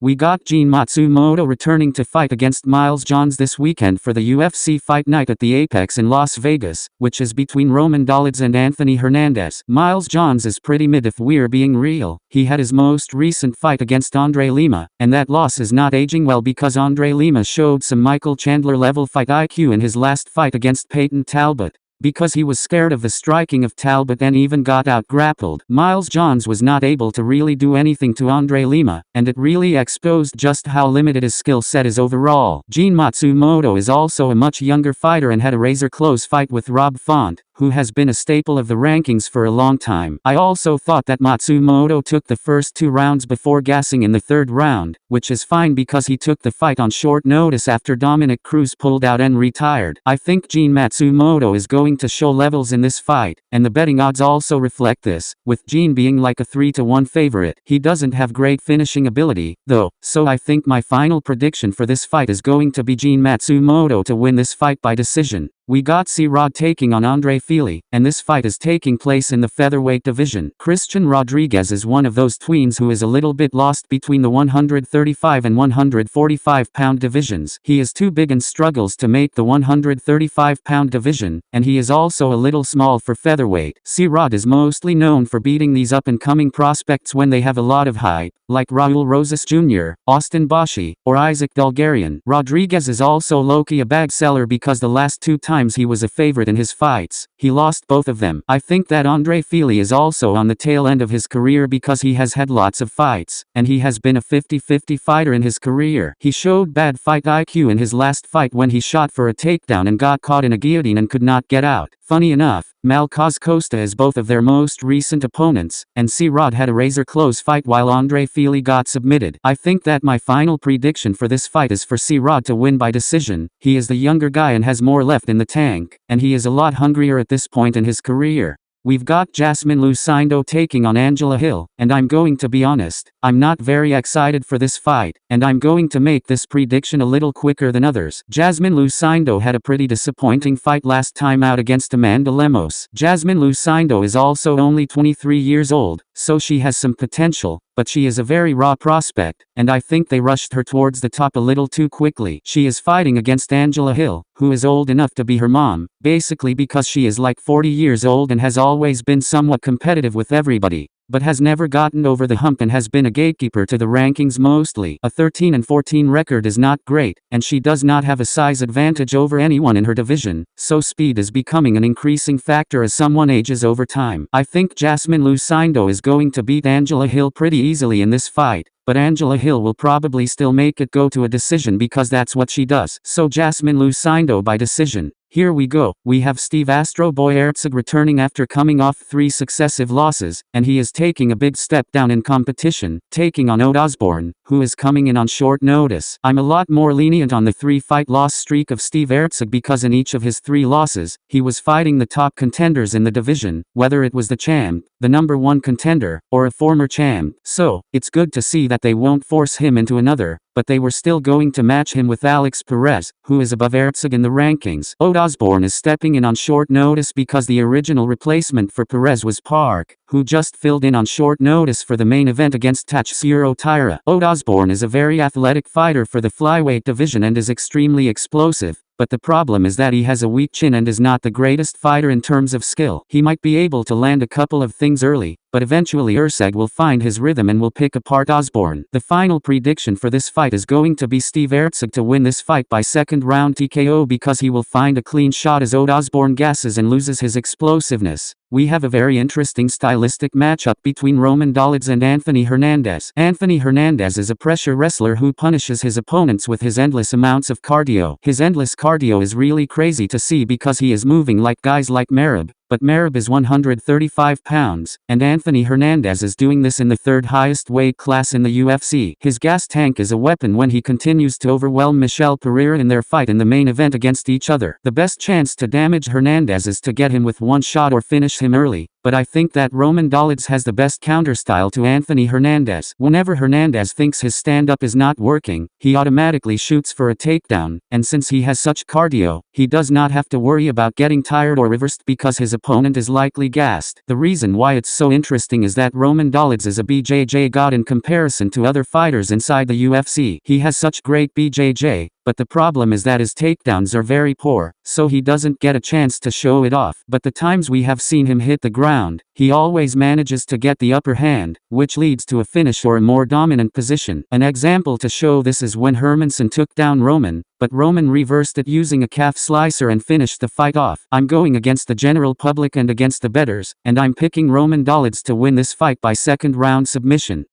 We got Gene Matsumoto returning to fight against Miles Johns this weekend for the UFC Fight Night at the Apex in Las Vegas, which is between Dolidze and Anthony Hernandez. Miles Johns is pretty mid if we're being real. He had his most recent fight against Andre Lima, and that loss is not aging well because Andre Lima showed some Michael Chandler level fight IQ in his last fight against Peyton Talbot. Because he was scared of the striking of Talbot and even got out-grappled. Miles Johns was not able to really do anything to Andre Lima, and it really exposed just how limited his skill set is overall. Gene Matsumoto is also a much younger fighter and had a razor-close fight with Rob Font, who has been a staple of the rankings for a long time. I also thought that Matsumoto took the first 2 rounds before gassing in the 3rd round, which is fine because he took the fight on short notice after Dominic Cruz pulled out and retired. I think Gene Matsumoto is going to show levels in this fight, and the betting odds also reflect this, with Gene being like a 3-1 favorite. He doesn't have great finishing ability, though, so I think my final prediction for this fight is going to be Gene Matsumoto to win this fight by decision. We got C-Rod taking on Andre Fili, and this fight is taking place in the featherweight division. Christian Rodriguez is one of those tweens who is a little bit lost between the 135 and 145-pound divisions. He is too big and struggles to make the 135-pound division, and he is also a little small for featherweight. C-Rod is mostly known for beating these up-and-coming prospects when they have a lot of hype, like Raul Rosas Jr., Austin Boshi, or Isaac Dulgarian. Rodriguez is also low-key a bag seller because the last 2 times he was a favorite in his fights, he lost both of them. I think that Andre Fili is also on the tail end of his career because he has had lots of fights, and he has been a 50-50 fighter in his career. He showed bad fight IQ in his last fight when he shot for a takedown and got caught in a guillotine and could not get out. Funny enough, Malcaz Costa is both of their most recent opponents, and C-Rod had a razor-close fight while Andre Fili got submitted. I think that my final prediction for this fight is for C-Rod to win by decision. He is the younger guy and has more left in the tank, and he is a lot hungrier at this point in his career. We've got Jasmine Lucindo taking on Angela Hill, and I'm going to be honest, I'm not very excited for this fight, and I'm going to make this prediction a little quicker than others. Jasmine Lucindo had a pretty disappointing fight last time out against Amanda Lemos. Jasmine Lucindo is also only 23 years old, so she has some potential, but she is a very raw prospect, and I think they rushed her towards the top a little too quickly. She is fighting against Angela Hill, who is old enough to be her mom, basically because she is like 40 years old and has always been somewhat competitive with everybody, but has never gotten over the hump and has been a gatekeeper to the rankings mostly. A 13-14 record is not great, and she does not have a size advantage over anyone in her division, so speed is becoming an increasing factor as someone ages over time. I think Jasmine Lucindo is going to beat Angela Hill pretty easily in this fight, but Angela Hill will probably still make it go to a decision because that's what she does. So Jasmine Lucindo by decision. Here we go. We have Steve Astro Boy Herzog returning after coming off 3 successive losses, and he is taking a big step down in competition, taking on Ode Osborne, who is coming in on short notice. I'm a lot more lenient on the 3-fight loss streak of Steve Herzog because in each of his 3 losses, he was fighting the top contenders in the division, whether it was the champ, the #1 contender, or a former champ. So, it's good to see that they won't force him into another, but they were still going to match him with Alex Perez, who is above Herzog in the rankings. Ode Osborne is stepping in on short notice because the original replacement for Perez was Park, who just filled in on short notice for the main event against Tatsuro Taira. Ode Osborne is a very athletic fighter for the flyweight division and is extremely explosive, but the problem is that he has a weak chin and is not the greatest fighter in terms of skill. He might be able to land a couple of things early, but eventually Herzog will find his rhythm and will pick apart Osborne. The final prediction for this fight is going to be Steve Herzog to win this fight by 2nd round TKO because he will find a clean shot as Ode Osborne gasses and loses his explosiveness. We have a very interesting stylistic matchup between Dolidze and Anthony Hernandez. Anthony Hernandez is a pressure wrestler who punishes his opponents with his endless amounts of cardio. His endless cardio is really crazy to see because he is moving like guys like Merab, but Merab is 135 pounds, and Anthony Hernandez is doing this in the 3rd highest weight class in the UFC. His gas tank is a weapon when he continues to overwhelm Michel Pereira in their fight in the main event against each other. The best chance to damage Hernandez is to get him with one shot or finish him early, but I think that Roman Dolidze has the best counterstyle to Anthony Hernandez. Whenever Hernandez thinks his stand-up is not working, he automatically shoots for a takedown, and since he has such cardio, he does not have to worry about getting tired or reversed because his opponent is likely gassed. The reason why it's so interesting is that Roman Dolidze is a BJJ god in comparison to other fighters inside the UFC. He has such great BJJ, but the problem is that his takedowns are very poor, so he doesn't get a chance to show it off. But the times we have seen him hit the ground, he always manages to get the upper hand, which leads to a finish or a more dominant position. An example to show this is when Hermansson took down Roman, but Roman reversed it using a calf slicer and finished the fight off. I'm going against the general public and against the bettors, and I'm picking Roman Dolidze to win this fight by second round submission.